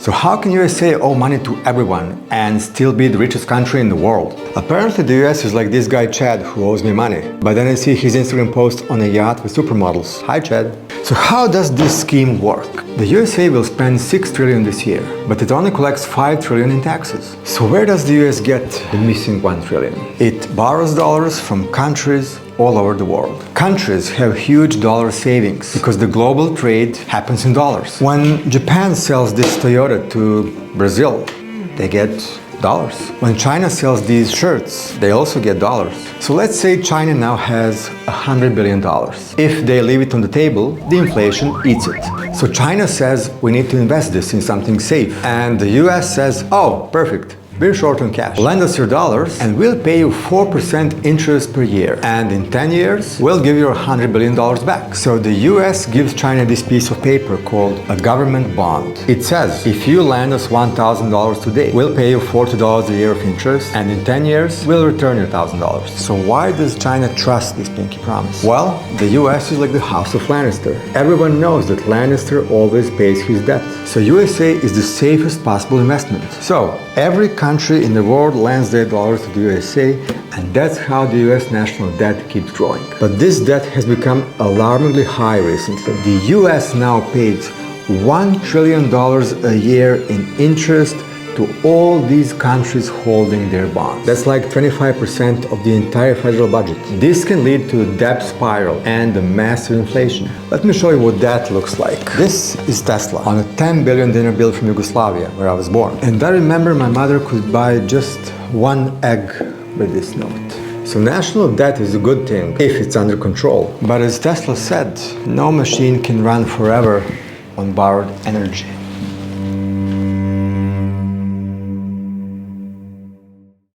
So how can USA owe money to everyone and still be the richest country in the world? Apparently the US is like this guy Chad who owes me money. But then I see his Instagram post on a yacht with supermodels. Hi Chad. So how does this scheme work? The USA will spend 6 trillion this year, but it only collects 5 trillion in taxes. So where does the US get the missing 1 trillion? It borrows dollars from countries all over the world. Countries have huge dollar savings because the global trade happens in dollars. When Japan sells this Toyota to Brazil, they get dollars. When China sells these shirts, they also get dollars. So let's say China now has $100 billion. If they leave it on the table, the inflation eats it. So China says we need to invest this in something safe. And the US says, oh, perfect. We're short on cash. Lend us your dollars and we'll pay you 4% interest per year. And in 10 years, we'll give you $100 billion back. So the US gives China this piece of paper called a government bond. It says, if you lend us $1,000 today, we'll pay you $40 a year of interest, and in 10 years, we'll return your $1,000. So why does China trust this pinky promise? Well, the US is like the House of Lannister. Everyone knows that Lannister always pays his debt. So USA is the safest possible investment. So every country in the world lends their dollars to the USA, and that's how the US national debt keeps growing. But this debt has become alarmingly high recently. The US now pays $1 trillion a year in interest to all these countries holding their bonds. That's like 25% of the entire federal budget. This can lead to a debt spiral and a massive inflation. Let me show you what that looks like. This is Tesla on a $10 billion dinner bill from Yugoslavia, where I was born. And I remember my mother could buy just one egg with this note. So national debt is a good thing if it's under control. But as Tesla said, no machine can run forever on borrowed energy.